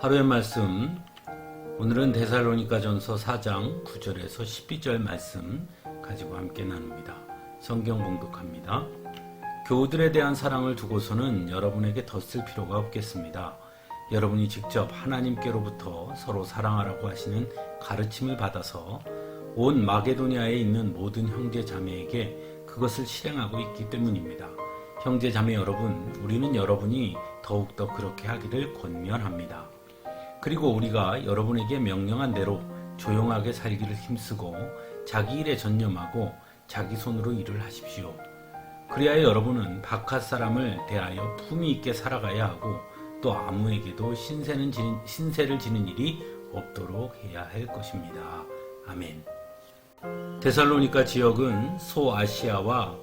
하루의 말씀, 오늘은 데살로니가전서 4장 9절에서 12절 말씀 가지고 함께 나눕니다. 성경 봉독합니다. 교우들에 대한 사랑을 두고서는 여러분에게 더 쓸 필요가 없겠습니다. 여러분이 직접 하나님께로부터 서로 사랑하라고 하시는 가르침을 받아서 온 마게도니아에 있는 모든 형제 자매에게 그것을 실행하고 있기 때문입니다. 형제 자매 여러분, 우리는 여러분이 더욱더 그렇게 하기를 권면합니다. 그리고 우리가 여러분에게 명령한 대로 조용하게 살기를 힘쓰고 자기 일에 전념하고 자기 손으로 일을 하십시오. 그리하여 여러분은 바깥 사람을 대하여 품위 있게 살아가야 하고 또 아무에게도 신세를 지는 일이 없도록 해야 할 것입니다. 아멘. 데살로니가 지역은 소아시아와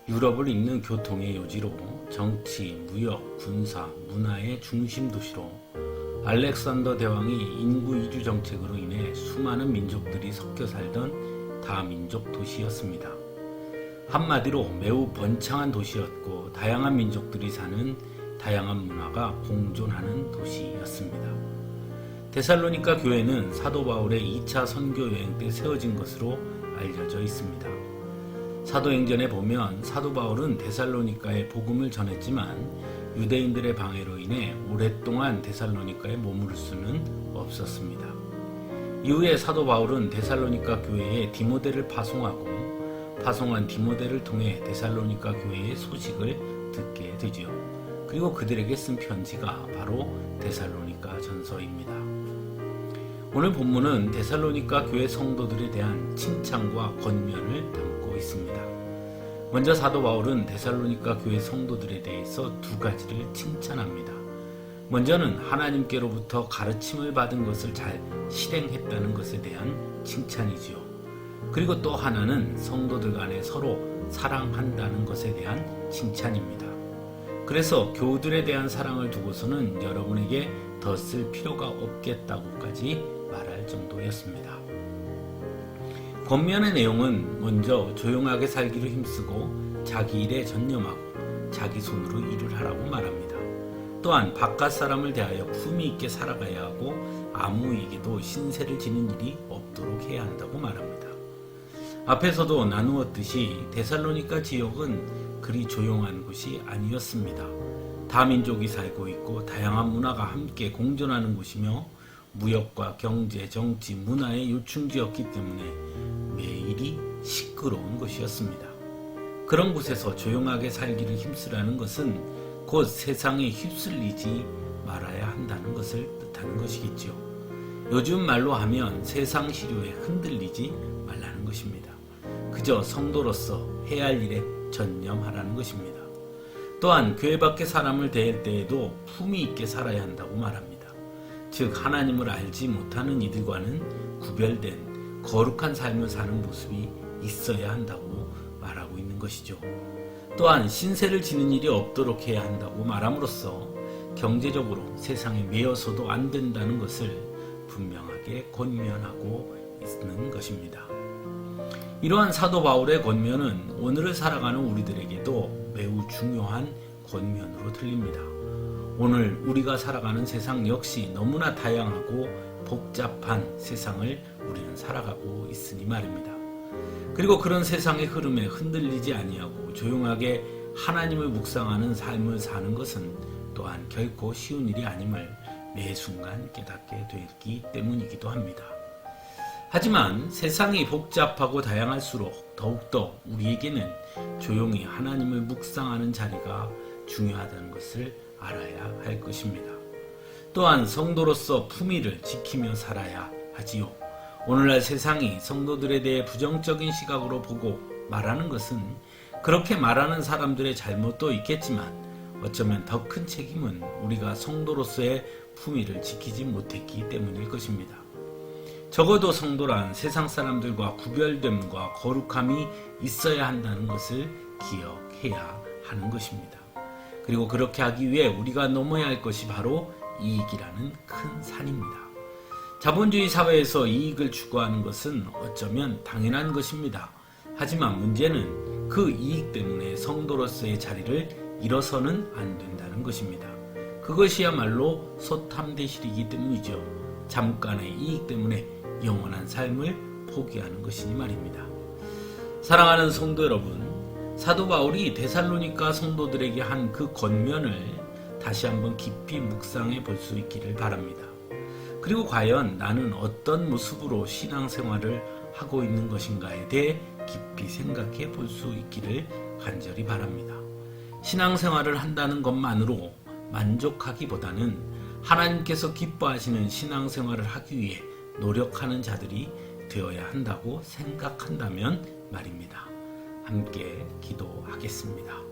유럽을 잇는 교통의 요지로 정치, 무역, 군사, 문화의 중심 도시로 알렉산더 대왕이 인구 이주 정책으로 인해 수많은 민족들이 섞여 살던 다민족 도시였습니다. 한마디로 매우 번창한 도시였고 다양한 민족들이 사는 다양한 문화가 공존하는 도시였습니다. 데살로니가 교회는 사도 바울의 2차 선교 여행 때 세워진 것으로 알려져 있습니다. 사도행전에 보면 사도 바울은 데살로니가에 복음을 전했지만 유대인들의 방해로 인해 오랫동안 데살로니가에 머무를 수는 없었습니다. 이후에 사도 바울은 데살로니가 교회에 디모데를 파송한 디모데를 통해 데살로니가 교회의 소식을 듣게 되지요. 그리고 그들에게 쓴 편지가 바로 데살로니가 전서입니다. 오늘 본문은 데살로니가 교회 성도들에 대한 칭찬과 권면을 담고 있습니다. 먼저 사도 바울은 데살로니가 교회 성도들에 대해서 두 가지를 칭찬합니다. 먼저는 하나님께로부터 가르침을 받은 것을 잘 실행했다는 것에 대한 칭찬이지요. 그리고 또 하나는 성도들 간에 서로 사랑한다는 것에 대한 칭찬입니다. 그래서 교우들에 대한 사랑을 두고서는 여러분에게 더 쓸 필요가 없겠다고까지 말할 정도였습니다. 권면의 내용은 먼저 조용하게 살기를 힘쓰고 자기 일에 전념하고 자기 손으로 일을 하라고 말합니다. 또한 바깥 사람을 대하여 품위 있게 살아가야 하고 아무에게도 신세를 지는 일이 없도록 해야 한다고 말합니다. 앞에서도 나누었듯이 데살로니가 지역은 그리 조용한 곳이 아니었습니다. 다민족이 살고 있고 다양한 문화가 함께 공존하는 곳이며 무역과 경제, 정치, 문화의 요충지였기 때문에 매일이 시끄러운 곳이었습니다. 그런 곳에서 조용하게 살기를 힘쓰라는 것은 곧 세상에 휩쓸리지 말아야 한다는 것을 뜻하는 것이겠죠. 요즘 말로 하면 세상 시류에 흔들리지 말라는 것입니다. 그저 성도로서 해야 할 일에 전념하라는 것입니다. 또한 교회 밖의 사람을 대할 때에도 품위 있게 살아야 한다고 말합니다. 즉 하나님을 알지 못하는 이들과는 구별된 거룩한 삶을 사는 모습이 있어야 한다고 말하고 있는 것이죠. 또한 신세를 지는 일이 없도록 해야 한다고 말함으로써 경제적으로 세상에 매여서도 안 된다는 것을 분명하게 권면하고 있는 것입니다. 이러한 사도 바울의 권면은 오늘을 살아가는 우리들에게도 매우 중요한 권면으로 들립니다. 오늘 우리가 살아가는 세상 역시 너무나 다양하고 복잡한 세상을 우리는 살아가고 있으니 말입니다. 그리고 그런 세상의 흐름에 흔들리지 아니하고 조용하게 하나님을 묵상하는 삶을 사는 것은 또한 결코 쉬운 일이 아님을 매 순간 깨닫게 되기 때문이기도 합니다. 하지만 세상이 복잡하고 다양할수록 더욱더 우리에게는 조용히 하나님을 묵상하는 자리가 중요하다는 것을 알아야 할 것입니다. 또한 성도로서 품위를 지키며 살아야 하지요. 오늘날 세상이 성도들에 대해 부정적인 시각으로 보고 말하는 것은 그렇게 말하는 사람들의 잘못도 있겠지만 어쩌면 더 큰 책임은 우리가 성도로서의 품위를 지키지 못했기 때문일 것입니다. 적어도 성도란 세상 사람들과 구별됨과 거룩함이 있어야 한다는 것을 기억해야 하는 것입니다. 그리고 그렇게 하기 위해 우리가 넘어야 할 것이 바로 이익이라는 큰 산입니다. 자본주의 사회에서 이익을 추구하는 것은 어쩌면 당연한 것입니다. 하지만 문제는 그 이익 때문에 성도로서의 자리를 잃어서는 안 된다는 것입니다. 그것이야말로 소탐대실이기 때문이죠. 잠깐의 이익 때문에 영원한 삶을 포기하는 것이니 말입니다. 사랑하는 성도 여러분, 사도 바울이 데살로니가 성도들에게 한 그 권면을 다시 한번 깊이 묵상해 볼 수 있기를 바랍니다. 그리고 과연 나는 어떤 모습으로 신앙생활을 하고 있는 것인가에 대해 깊이 생각해 볼 수 있기를 간절히 바랍니다. 신앙생활을 한다는 것만으로 만족하기보다는 하나님께서 기뻐하시는 신앙생활을 하기 위해 노력하는 자들이 되어야 한다고 생각한다면 말입니다. 함께 기도하겠습니다.